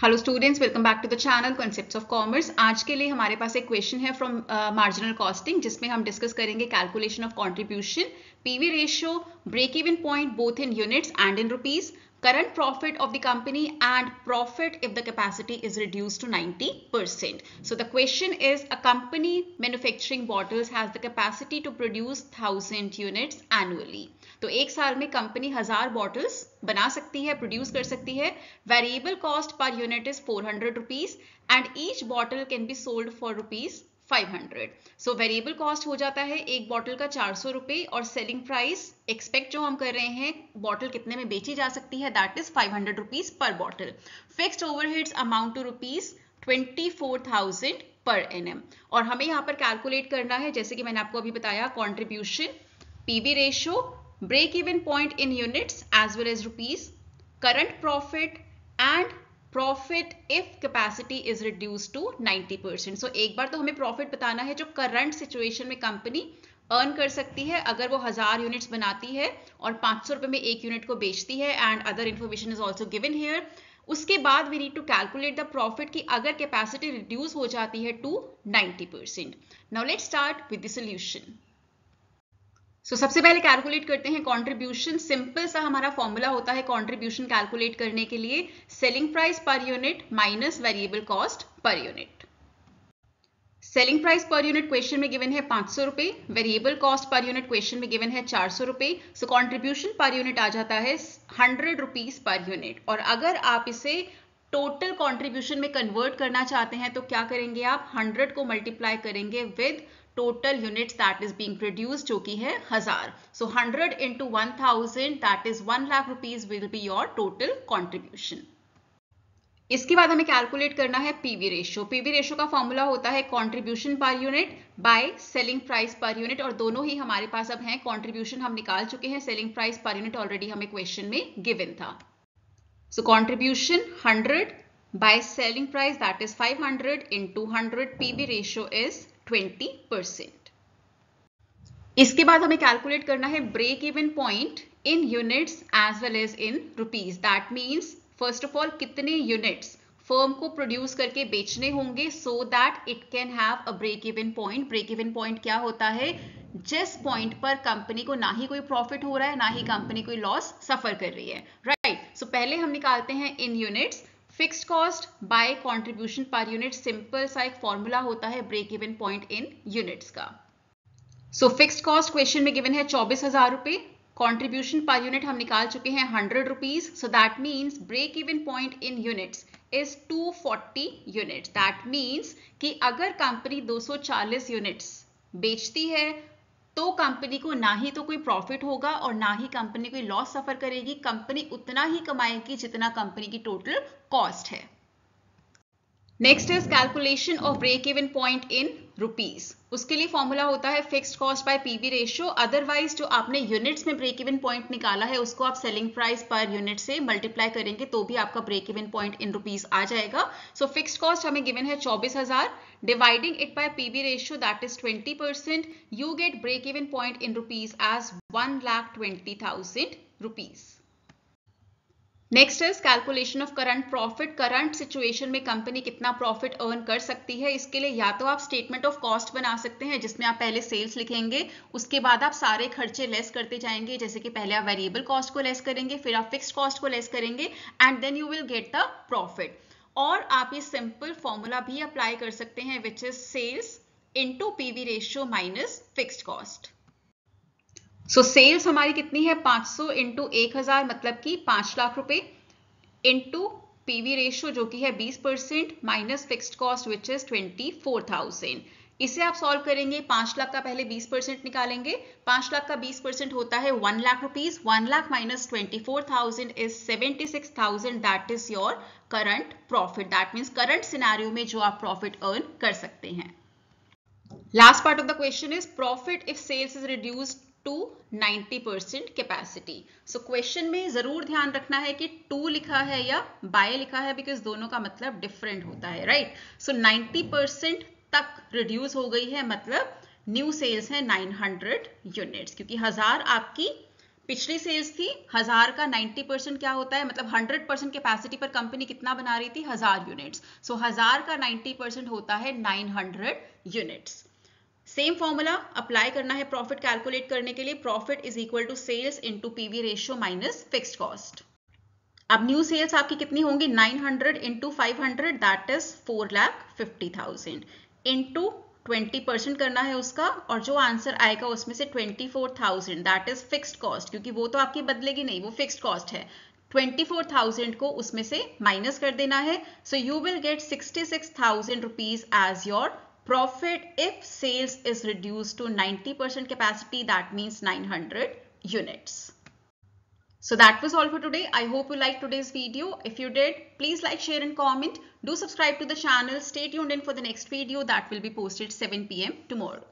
Hello students, welcome back to the channel concepts of commerce. आज के लिए हमारे पास एक क्वेश्चन है फ्रॉम मार्जिनल कॉस्टिंग, जिसमें हम डिस्कस करेंगे calculation of contribution, PV ratio, break even point both in units and in rupees, current profit of the company and profit if the capacity is reduced to 90%. So the question is, a company manufacturing bottles has the capacity to produce 1000 units annually. तो एक साल में company 1000 bottles बना सकती है, produce कर सकती है. Variable cost per unit is 400 rupees and each bottle can be sold for rupees 500. So variable cost हो जाता है एक बॉटल का 400 रुपए और सेलिंग प्राइस एक्सपेक्ट जो हम कर रहे हैं बॉटल कितने में बेची जा सकती है, that is 500 rupees per bottle. Fixed overheads amount to rupees 24,000 per NM. और हमें यहाँ पर कैलकुलेट करना है, जैसे कि मैंने आपको अभी बताया, contribution, PV ratio, break even point in units as well as rupees, current profit and profit if capacity is reduced to 90%. So एक बार तो हमें प्रॉफिट बताना है जो करंट सिचुएशन में कंपनी अर्न कर सकती है अगर वो 1000 यूनिट्स बनाती है और 500 रुपए में एक यूनिट को बेचती है, and other information is also given here. उसके बाद we need to calculate the profit की अगर कैपेसिटी रिड्यूस हो जाती है to 90%. Now let's start with the solution. So सबसे पहले कैलकुलेट करते हैं कंट्रीब्यूशन. सिंपल सा हमारा फॉर्मूला होता है कंट्रीब्यूशन कैलकुलेट करने के लिए, selling price per unit minus variable cost per unit. Selling price per unit question में गिवन है 500 रुपए, variable cost per unit question में गिवन है 400 रुपए. सो कंट्रीब्यूशन पर यूनिट आ जाता है 100 रुपीज पर यूनिट. और अगर आप इसे टोटल कंट्रीब्यूशन में कन्वर्ट करना चाहते हैं तो क्या करेंगे आप, 100 को मल्टीप्लाई करेंगे with total units that is being produced, जो कि है 1000. So 100 into 1000, that is 1 lakh rupees will be your total contribution. इसके बाद हमें कैलकुलेट करना है पीवी रेशियो. पीवी रेशियो का फॉर्मूला होता है contribution per unit bye selling price per unit, और दोनों ही हमारे पास अब हैं. कंट्रीब्यूशन हम निकाल चुके हैं, selling price per unit already हमें क्वेश्चन में गिवन था. So contribution 100 by selling price, that is 500 into 100, PV ratio is 20%. इसके बाद हमें कैलकुलेट करना है break even point in units as well as in rupees. That means first of all कितने units firm को produce करके बेचने होंगे so that it can have a break even point. Break even point क्या होता है, जिस पॉइंट पर कंपनी को ना ही कोई प्रॉफिट हो रहा है ना ही कंपनी कोई लॉस सफर कर रही है, राइट. सो पहले हम निकालते हैं in units. Fixed cost by contribution per unit, simple सा एक फॉर्मूला होता है break even point in units का. सो फिक्स्ड कॉस्ट क्वेश्चन में गिवन है 24,000 रुपए, कंट्रीब्यूशन पर यूनिट हम निकाल चुके हैं 100 rupees. So that means break even point in units is 240 units. That means कि अगर कंपनी 240 यूनिट्स बेचती है तो कंपनी को ना ही तो कोई प्रॉफिट होगा और ना ही कंपनी कोई लॉस सफर करेगी. कंपनी उतना ही कमाएगी जितना कंपनी की टोटल कॉस्ट है. Next is calculation of break even point in rupees. उसके लिए फॉर्मूला होता है fixed cost by PV ratio. Otherwise जो आपने यूनिट्स में ब्रेक इवन पॉइंट निकाला है उसको आप सेलिंग प्राइस पर यूनिट से मल्टीप्लाई करेंगे तो भी आपका break even point in rupees आ जाएगा. सो फिक्स्ड कॉस्ट हमें गिवन है 24,000, dividing it by PV ratio that is 20%, you get break even point in rupees as 1,20,000 rupees. Next is calculation of current profit. Current situation में company कितना profit earn कर सकती है. इसके लिए या तो आप स्टेटमेंट ऑफ कॉस्ट बना सकते हैं जिसमें आप पहले सेल्स लिखेंगे, उसके बाद आप सारे खर्चे लेस करते जाएंगे. जैसे कि पहले आप वेरिएबल कॉस्ट को लेस करेंगे, फिर आप फिक्स्ड कॉस्ट को लेस करेंगे and then you will get the profit. और आप ये सिंपल फॉर्मूला भी अप्लाई कर सकते हैं which is sales into PV ratio minus fixed cost. So sales हमारी कितनी है, 500 इंटू 1000 मतलब कि 5 लाख रुपए, इंटू पीवी रेशियो जो कि है 20% minus fixed cost which is 24,000. इसे आप सॉल्व करेंगे, 5 लाख का पहले 20% निकालेंगे. 5 लाख का 20% होता है 1 lakh rupees. 1 lakh minus 24,000 is 76,000. That is your current profit. That means current scenario में जो आप प्रॉफिट अर्न कर सकते हैं. Last part of the question is profit if sales is reduced to 90% capacity. So question में जरूर ध्यान रखना है कि टू लिखा है या बाय लिखा है, बिकॉज दोनों का मतलब डिफरेंट होता है, राइट. सो 90% तक रिड्यूस हो गई है, मतलब न्यू सेल्स है 900 यूनिट्स, क्योंकि 1000 आपकी पिछली सेल्स थी 1000 का 90% क्या होता है, मतलब 100% कैपेसिटी पर कंपनी कितना बना रही थी, 1000 यूनिट्स। सो 1000 का 90% होता है 900 यूनिट्स। सेम फॉर्मूला अप्लाई करना है प्रॉफिट कैलकुलेट करने के लिए, profit is equal to sales into PV ratio minus fixed cost. अब न्यू सेल्स आपकी कितनी होंगी, 900 इंटू 500 दैट इज 4,50,000 इंटू 20% करना है उसका, और जो आंसर आएगा उसमें से 24,000 दैट इज फिक्स्ड कॉस्ट, क्योंकि वो तो आपकी बदलेगी नहीं, वो फिक्स्ड कॉस्ट है। 24,000 को उसमें से माइनस कर देना है। So you will get 66,000 rupees as your profit if sales is reduced to 90% capacity, that means 900 units. So that was all for today. I hope you liked today's video. If you did, please like, share and comment. Do subscribe to the channel. Stay tuned in for the next video that will be posted 7 p.m. tomorrow.